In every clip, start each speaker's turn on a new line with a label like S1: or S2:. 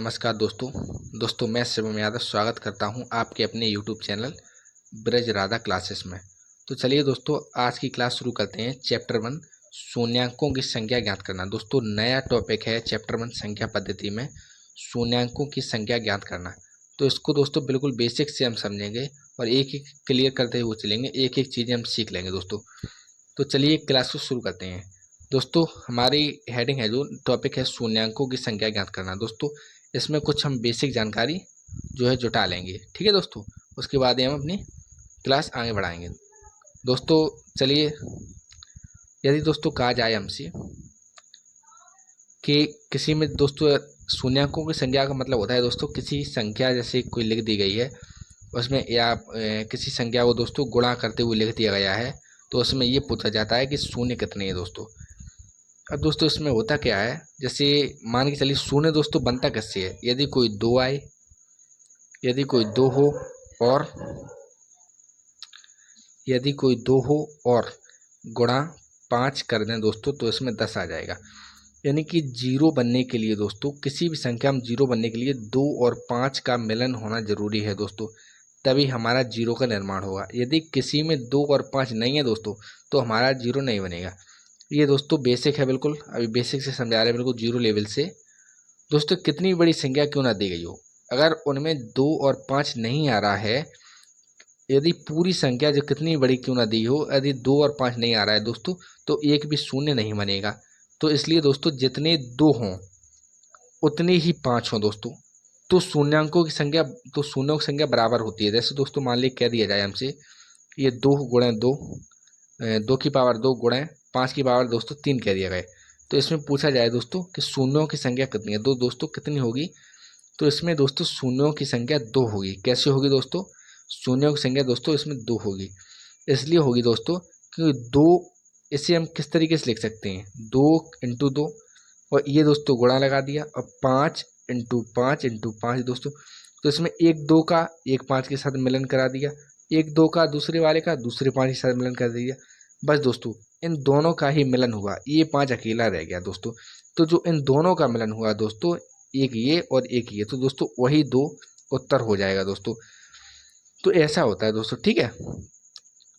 S1: नमस्कार दोस्तों मैं शिवम यादव स्वागत करता हूं आपके अपने YouTube channel Braj Radha classes में। तो चलिए दोस्तों आज की क्लास शुरू करते हैं। चैप्टर 1 शून्यांकों की संख्या ज्ञात करना। दोस्तों नया टॉपिक है चैप्टर 1 संख्या पद्धति में शून्यांकों की संख्या ज्ञात करना। तो इसको दोस्तों बिल्कुल बेसिक से हम समझेंगे और एक एक क्लियर करते हुए चलेंगे, एक एक चीज़ें हम सीख लेंगे दोस्तों। तो चलिए क्लास को शुरू करते हैं। दोस्तों हमारी हेडिंग है, जो टॉपिक है शून्यांकों की संख्या ज्ञात करना। दोस्तों इसमें कुछ हम बेसिक जानकारी जो है जुटा लेंगे, ठीक है दोस्तों। उसके बाद ही हम अपनी क्लास आगे बढ़ाएंगे। दोस्तों चलिए, यदि दोस्तों कहा जाए हमसे कि किसी में दोस्तों शून्यांकों की संख्या का मतलब होता है दोस्तों किसी संख्या जैसे कोई लिख दी गई है, उसमें या किसी संख्या को दोस्तों गुणा करते हुए लिख दिया गया है, तो उसमें ये पूछा जाता है कि शून्य कितने हैं दोस्तों। अब दोस्तों इसमें होता क्या है, जैसे मान के चलिए शून्य दोस्तों बनता किससे है, यदि कोई दो आए, यदि कोई दो हो और यदि कोई दो हो और गुणा 5 कर दें दोस्तों, तो इसमें 10 आ जाएगा। यानी कि जीरो बनने के लिए दोस्तों, किसी भी संख्या में जीरो बनने के लिए 2 और 5 का मिलन होना जरूरी है दोस्तों, तभी हमारा जीरो का निर्माण होगा। यदि किसी में 2 और 5 नहीं है दोस्तों, तो हमारा जीरो नहीं बनेगा। ये दोस्तों बेसिक है, बिल्कुल अभी बेसिक से समझा रहे हैं, बिल्कुल जीरो लेवल से। दोस्तों कितनी बड़ी संख्या क्यों ना दी गई हो, अगर उनमें 2 और 5 नहीं आ रहा है, यदि पूरी संख्या जो कितनी बड़ी क्यों ना दी हो, यदि 2 और 5 नहीं आ रहा है दोस्तों, तो एक भी शून्य नहीं बनेगा। तो इसलिए दोस्तों जितने 2 हों उतने ही 5 हों दोस्तों। तो शून्यांकों की संख्या, तो शून्यों की संख्या बराबर होती है। जैसे दोस्तों मान लीजिए कह दिया जाए हमसे ये 2 गुणे 2, 2 की पावर 2 गुणे 5 की पावर दोस्तों 3 कह दिया गया। तो इसमें पूछा जाए दोस्तों कि शून्यों की संख्या कितनी है, दो दोस्तों कितनी होगी, तो इसमें दोस्तों शून्यों की संख्या 2 होगी। कैसे होगी दोस्तों, शून्यों की संख्या दोस्तों इसमें 2 होगी। इसलिए होगी दोस्तों क्योंकि 2, इसे हम किस तरीके से लिख सकते हैं, 2 इंटू 2, और ये दोस्तों गुणा लगा दिया, और 5 इंटू 5 इंटू 5 दोस्तों। तो इसमें एक 2 का एक 5 के साथ मिलन करा दिया, एक 2 का दूसरे वाले का दूसरे 5 के साथ मिलन कर दिया। बस दोस्तों इन दोनों का ही मिलन हुआ, ये 5 अकेला रह गया दोस्तों। तो जो इन दोनों का मिलन हुआ दोस्तों, एक ये और एक ये, तो दोस्तों वही 2 उत्तर हो जाएगा दोस्तों। तो ऐसा होता है दोस्तों, ठीक है।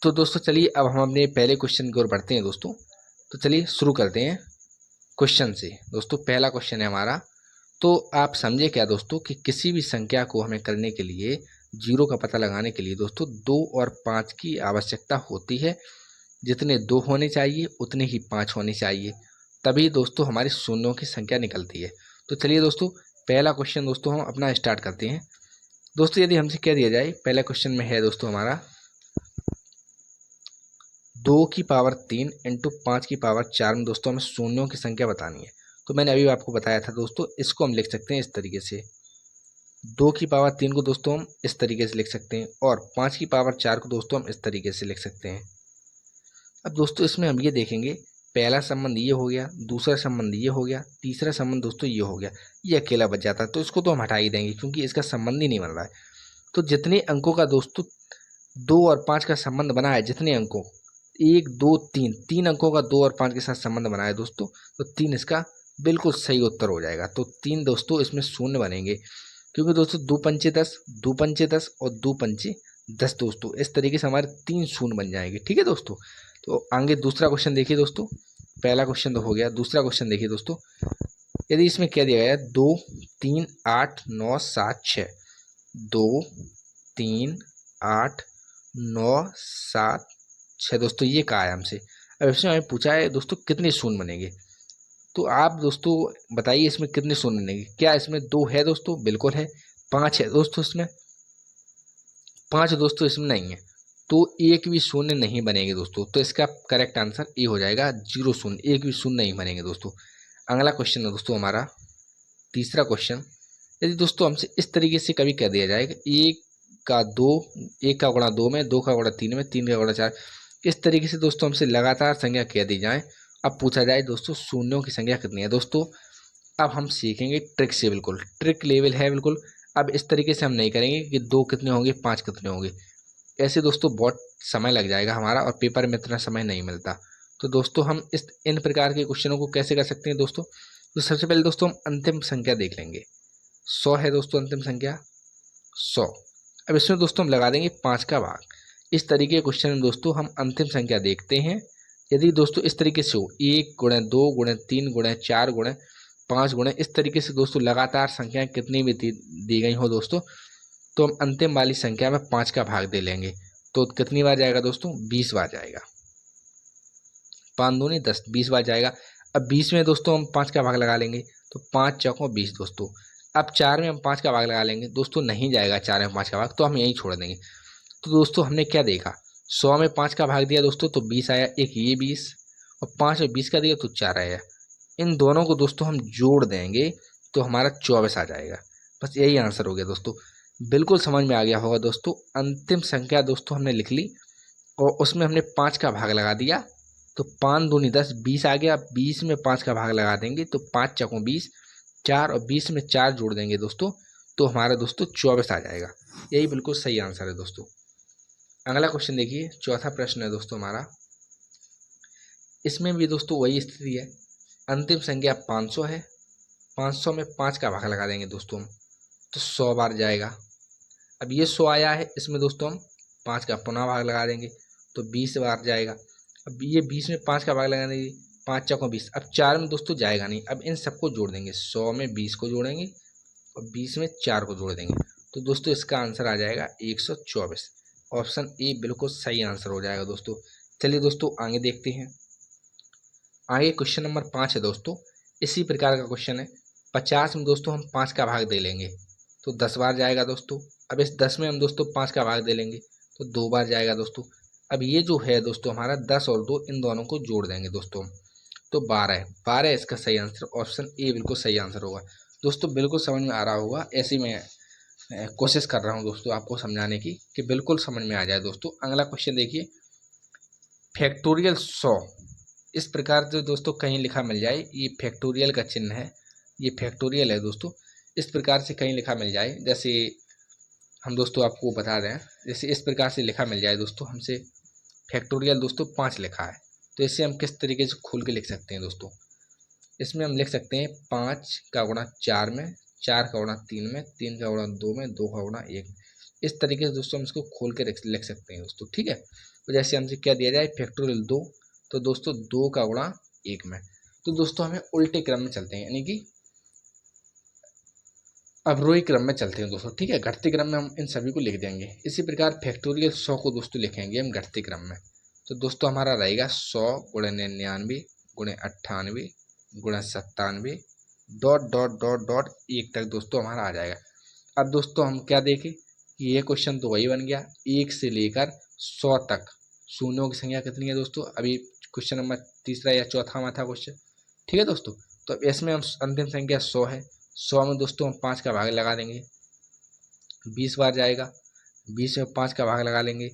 S1: तो दोस्तों चलिए अब हम अपने पहले क्वेश्चन की ओर बढ़ते हैं दोस्तों। तो चलिए शुरू करते हैं क्वेश्चन से। दोस्तों पहला क्वेश्चन है हमारा, तो आप समझे क्या दोस्तों कि किसी भी संख्या को हमें करने के लिए, जीरो का पता लगाने के लिए दोस्तों 2 और 5 की आवश्यकता होती है। जितने 2 होने चाहिए उतने ही 5 होने चाहिए, तभी दोस्तों हमारी शून्यों की संख्या निकलती है। तो चलिए दोस्तों पहला क्वेश्चन दोस्तों हम अपना स्टार्ट करते हैं। दोस्तों यदि हमसे कह दिया जाए, पहला क्वेश्चन में है दोस्तों हमारा 2 की पावर 3 इंटू 5 की पावर 4 में दोस्तों हमें शून्यों की संख्या बतानी है। तो मैंने अभी आपको बताया था दोस्तों, इसको हम लिख सकते हैं इस तरीके से, 2 की पावर 3 को दोस्तों हम इस तरीके से लिख सकते हैं, और 5 की पावर 4 को दोस्तों हम इस तरीके से लिख सकते हैं। अब दोस्तों इसमें हम ये देखेंगे, पहला संबंध ये हो गया, दूसरा संबंध ये हो गया, तीसरा संबंध दोस्तों ये हो गया, ये अकेला बच जाता है। तो इसको तो हम हटा ही देंगे क्योंकि इसका संबंध ही नहीं बन रहा है। तो जितने अंकों का दोस्तों 2 और 5 का संबंध बना है, जितने अंकों 1 2 3, 3 अंकों का 2 और 5 के साथ संबंध बना है दोस्तों, तो 3 इसका बिल्कुल सही उत्तर हो जाएगा। तो 3 दोस्तों इसमें शून्य बनेंगे, क्योंकि दोस्तों 2 पंचे 10, 2 पंचे 10 और 2 पंचे 10 दोस्तों, इस तरीके से हमारे 3 शून्य बन जाएंगे, ठीक है दोस्तों। तो आगे दूसरा क्वेश्चन देखिए दोस्तों, पहला क्वेश्चन तो हो गया, दूसरा क्वेश्चन देखिए दोस्तों। यदि इसमें क्या दिया गया है, 2 3 8 9 7 6, 2 3 8 9 7 6 दोस्तों, ये कहा है हमसे। अब इसमें हमें पूछा है दोस्तों कितने शून्य बनेंगे। तो आप दोस्तों बताइए इसमें कितने शून्य बनेंगे। क्या इसमें 2 है दोस्तों, बिल्कुल है। 5 है दोस्तों, इसमें 5 दोस्तों इसमें नहीं है, तो एक भी शून्य नहीं बनेंगे दोस्तों। तो इसका करेक्ट आंसर ये हो जाएगा 0 शून्य, एक भी शून्य नहीं बनेंगे दोस्तों। अगला क्वेश्चन है दोस्तों हमारा तीसरा क्वेश्चन। यदि दोस्तों हमसे इस तरीके से कभी कह दिया जाए कि 1 का 2, 1 का गुणा 2 में, 2 का गुणा 3 में, 3 का गुणा 4, इस तरीके से दोस्तों हमसे लगातार संख्या कह दी जाए, अब पूछा जाए दोस्तों शून्यों की संख्या कितनी है दोस्तों। अब हम सीखेंगे ट्रिक से, बिल्कुल ट्रिक लेवल है बिल्कुल। अब इस तरीके से हम नहीं करेंगे कि 2 कितने होंगे 5 कितने होंगे, ऐसे दोस्तों बहुत समय लग जाएगा हमारा, और पेपर में इतना समय नहीं मिलता। तो दोस्तों हम इन प्रकार के क्वेश्चनों को कैसे कर सकते हैं दोस्तों। तो सबसे पहले दोस्तों हम अंतिम संख्या देख लेंगे। 100 है दोस्तों अंतिम संख्या 100। अब इसमें दोस्तों हम लगा देंगे 5 का भाग। इस तरीके के क्वेश्चन में दोस्तों हम अंतिम संख्या देखते हैं। यदि दोस्तों इस तरीके से हो 1 गुणे 2 गुणे 3 गुणे 4 गुणे 5 गुणे, इस तरीके से दोस्तों लगातार संख्याएं कितनी भी दी गई हो दोस्तों, तो हम अंतिम वाली संख्या में 5 का भाग दे लेंगे। तो कितनी बार जाएगा दोस्तों? 20 बार जाएगा। 5 दूनी 10, 20 बार जाएगा। अब 20 में दोस्तों हम 5 का भाग लगा लेंगे, तो 5 चौकों 20 दोस्तों। अब 4 में हम 5 का भाग लगा लेंगे दोस्तों, नहीं जाएगा 4 में 5 का भाग, तो हम यहीं छोड़ देंगे। तो दोस्तों हमने क्या देखा, 100 में 5 का भाग दिया दोस्तों तो 20 आया, एक ये 20 और 5 में 20 का दिया तो 4 आया। इन दोनों को दोस्तों हम जोड़ देंगे तो हमारा 24 आ जाएगा। बस यही आंसर हो गया दोस्तों। बिल्कुल समझ में आ गया होगा दोस्तों। अंतिम संख्या दोस्तों हमने लिख ली और उसमें हमने 5 का भाग लगा दिया, तो 5 दूनी 10, 20 आ गया। 20 में 5 का भाग लगा देंगे तो 5 चौकों 20, 4 और 20 में 4 जोड़ देंगे दोस्तों, तो हमारा दोस्तों 24 आ जाएगा। यही बिल्कुल सही आंसर है दोस्तों। अगला क्वेश्चन देखिए, चौथा प्रश्न है दोस्तों हमारा। इसमें भी दोस्तों वही स्थिति है। अंतिम संख्या 500 है। 500 में 5 का भाग लगा देंगे दोस्तों हम, तो 100 बार जाएगा। अब ये 100 आया है, इसमें दोस्तों हम 5 का पुनः भाग लगा देंगे तो 20 बार जाएगा। अब ये 20 में 5 का भाग लगा देंगे, 5 चौकों 20। अब 4 में दोस्तों जाएगा नहीं। अब इन सबको जोड़ देंगे, 100 में 20 को जोड़ेंगे और 20 में 4 को जोड़ देंगे, तो दोस्तों इसका आंसर आ जाएगा 124। ऑप्शन ए बिल्कुल सही आंसर हो जाएगा दोस्तों। चलिए दोस्तों आगे देखते हैं। आगे क्वेश्चन नंबर 5 है दोस्तों। इसी प्रकार का क्वेश्चन है। 50 में दोस्तों हम 5 का भाग दे लेंगे तो 10 बार जाएगा दोस्तों। अब इस 10 में हम दोस्तों 5 का भाग दे लेंगे तो 2 बार जाएगा दोस्तों। अब ये जो है दोस्तों हमारा 10 और 2, इन दोनों को जोड़ देंगे दोस्तों, तो 12 है। 12 इसका सही आंसर, ऑप्शन ए बिल्कुल सही आंसर होगा दोस्तों। बिल्कुल समझ में आ रहा होगा, ऐसी मैं कोशिश कर रहा हूँ दोस्तों आपको समझाने की कि बिल्कुल समझ में आ जाए दोस्तों। अगला क्वेश्चन देखिए, फैक्टोरियल 100 इस प्रकार से दोस्तों कहीं लिखा मिल जाए, ये फैक्टोरियल का चिन्ह है, ये फैक्टोरियल है दोस्तों। इस प्रकार से कहीं लिखा मिल जाए, जैसे हम दोस्तों आपको बता दें, जैसे इस प्रकार से लिखा मिल जाए दोस्तों हमसे, फैक्टोरियल दोस्तों 5 लिखा है, तो इसे हम किस तरीके से खोल के लिख सकते हैं दोस्तों। इसमें हम लिख सकते हैं 5 का गुणा 4 में, 4 का गुणा 3 में, 3 का गुणा 2 में, 2 का गुणा 1। इस तरीके से दोस्तों हम इसको खोल के लिख सकते हैं दोस्तों, ठीक है। तो जैसे हमसे क्या दिया जाए, फैक्टोरियल 2, तो दोस्तों 2 का गुणा 1 में। तो दोस्तों हमें उल्टे क्रम में चलते हैं, यानी कि अवरोही क्रम में चलते हैं दोस्तों, ठीक है। घटते क्रम में हम इन सभी को लिख देंगे। इसी प्रकार फैक्टोरियल 100 को दोस्तों लिखेंगे हम घटते क्रम में। तो दोस्तों हमारा रहेगा 100 गुणे 99 गुणे 98 गुणे 97 डॉट डॉट डॉट डॉट 1 तक दोस्तों हमारा आ जाएगा। अब दोस्तों हम क्या देखें कि ये क्वेश्चन तो वही बन गया, 1 से लेकर 100 तक शून्यों की संख्या कितनी है दोस्तों। अभी क्वेश्चन नंबर तीसरा या चौथा में था क्वेश्चन, ठीक है दोस्तों। तो इसमें हम अंतिम संख्या 100 है। 100 में दोस्तों हम 5 का भाग लगा देंगे, 20 बार जाएगा। 20 में 5 का भाग लगा लेंगे,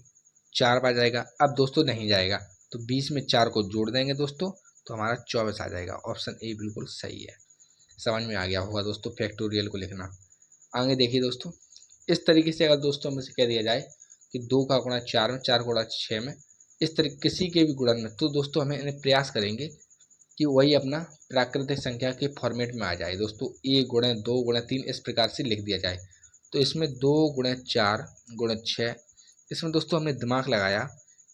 S1: 4 बार जाएगा। अब दोस्तों नहीं जाएगा, तो 20 में 4 को जोड़ देंगे दोस्तों, तो हमारा 24 आ जाएगा। ऑप्शन ए बिल्कुल सही है। समझ में आ गया होगा दोस्तों फैक्टोरियल को लिखना। आगे देखिए दोस्तों, इस तरीके से अगर दोस्तों हमें से कह दिया जाए कि 2 का गुणा 4 में, 4 गुणा 6 में, इस तरह किसी के भी गुणन में, तो दोस्तों हमें इन्हें प्रयास करेंगे कि वही अपना प्राकृतिक संख्या के फॉर्मेट में आ जाए दोस्तों। 1 गुणे 2 गुणे 3 इस प्रकार से लिख दिया जाए। तो इसमें 2 गुणे 4 गुणे 6, इसमें दोस्तों हमने दिमाग लगाया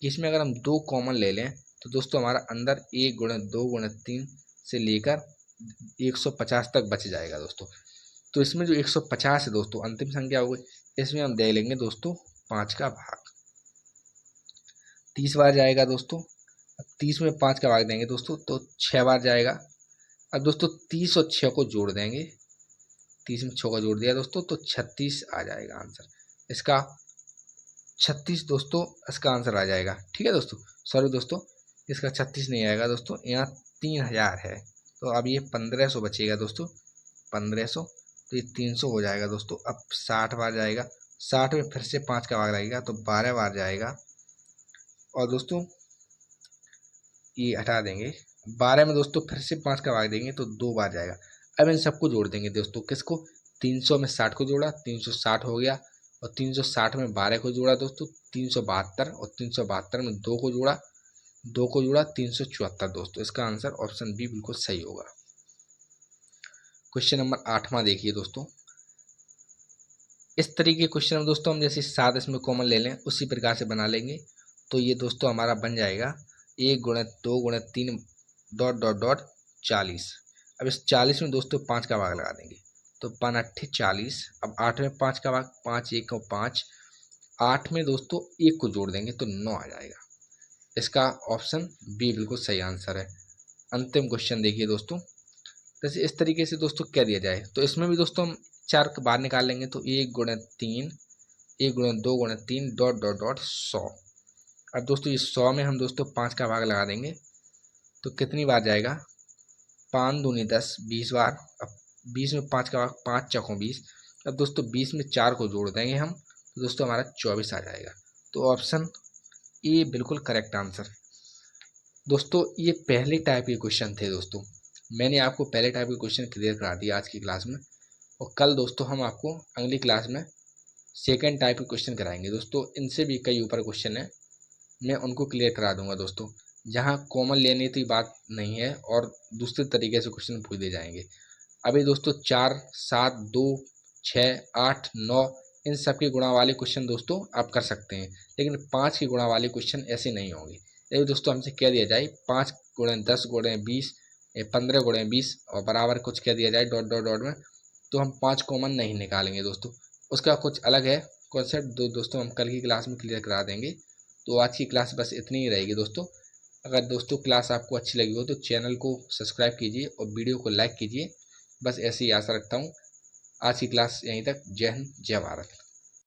S1: कि इसमें अगर हम 2 कॉमन ले लें तो दोस्तों हमारा अंदर 1 गुणे 2 गुणे 3 से लेकर 150 तक बच जाएगा दोस्तों। तो इसमें जो 150 है दोस्तों अंतिम संख्या हो गई, इसमें हम दे लेंगे दोस्तों 5 का भाग। 30 बार जाएगा दोस्तों। अब 30 में 5 का भाग देंगे दोस्तों तो 6 बार जाएगा। अब दोस्तों 30 और 6 को जोड़ देंगे, 30 में 6 को जोड़ दिया दोस्तों तो 36 आ जाएगा आंसर इसका। 36 दोस्तों इसका आंसर आ जाएगा, ठीक है दोस्तों। सॉरी दोस्तों, इसका 36 नहीं आएगा दोस्तों, यहाँ 3000 है, तो अब ये 1500 बचेगा दोस्तों, 1500। तो ये 300 हो जाएगा दोस्तों। अब 60 बार जाएगा, 60 में फिर से 5 का भाग लगेगा तो 12 बार जाएगा। और दोस्तों ये हटा देंगे, 12 में दोस्तों फिर से 5 का भाग देंगे तो 2 बार जाएगा। अब इन सबको जोड़ देंगे दोस्तों, किसको, 300 में 60 को जोड़ा, 360 हो गया। और 360 में 12 को जोड़ा दोस्तों, 372। और 372 में 2 को जोड़ा, 2 को जोड़ा 374 दोस्तों। इसका आंसर ऑप्शन बी बिल्कुल सही होगा। क्वेश्चन नंबर 8वां देखिए दोस्तों। इस तरीके के क्वेश्चन में दोस्तों हम जैसे 7 इसमें कॉमन ले लें उसी प्रकार से बना लेंगे। तो ये दोस्तों हमारा बन जाएगा 1 गुणित 2 गुणित 3 डॉट डॉट डॉट 40। अब इस 40 में दोस्तों 5 का भाग लगा देंगे तो 5 अट्ठे 40। अब 8 में 5 का भाग, 5 1 को 5, 8 में दोस्तों 1 को जोड़ देंगे तो 9 आ जाएगा। इसका ऑप्शन बी बिल्कुल सही आंसर है। अंतिम क्वेश्चन देखिए दोस्तों, जैसे इस तरीके से दोस्तों क्या दिया जाए, तो इसमें भी दोस्तों हम 4 बाहर निकाल लेंगे तो 1 गुणित 3, 1 गुणित 2 गुणित 3 डॉट डॉट डॉट 100। अब दोस्तों ये 100 में हम दोस्तों 5 का भाग लगा देंगे तो कितनी बार जाएगा, 5 दूनी 10, 20 बार। अब 20 में 5 का भाग, 5 चौकों 20। अब दोस्तों 20 में 4 को जोड़ देंगे हम तो दोस्तों हमारा 24 आ जाएगा। तो ऑप्शन ए बिल्कुल करेक्ट आंसर। दोस्तों ये पहले टाइप के क्वेश्चन थे दोस्तों, मैंने आपको पहले टाइप के क्वेश्चन क्लियर करा दिया आज की क्लास में, और कल दोस्तों हम आपको अगली क्लास में सेकंड टाइप के क्वेश्चन कराएंगे दोस्तों। इनसे भी कई ऊपर क्वेश्चन है, मैं उनको क्लियर करा दूंगा दोस्तों, जहां कॉमन लेने की बात नहीं है और दूसरे तरीके से क्वेश्चन पूछ दिए जाएंगे। अभी दोस्तों 4 7 2 6 8 9 इन सब के गुणा वाले क्वेश्चन दोस्तों आप कर सकते हैं, लेकिन 5 के गुणा वाले क्वेश्चन ऐसे नहीं होंगे। यदि दोस्तों हमसे कह दिया जाए 5 गुणे 10 गुणे 20, 15 गुणे 20 और बराबर कुछ कह दिया जाए डॉट डॉट डॉट में, तो हम 5 कॉमन नहीं निकालेंगे दोस्तों। उसका कुछ अलग है कॉन्सेप्ट, दोस्तों हम कल की क्लास में क्लियर करा देंगे। तो आज की क्लास बस इतनी ही रहेगी दोस्तों। अगर दोस्तों क्लास आपको अच्छी लगी हो तो चैनल को सब्सक्राइब कीजिए और वीडियो को लाइक कीजिए। बस ऐसी ही आशा रखता हूँ। आज की क्लास यहीं तक। जय हिंद, जय भारत।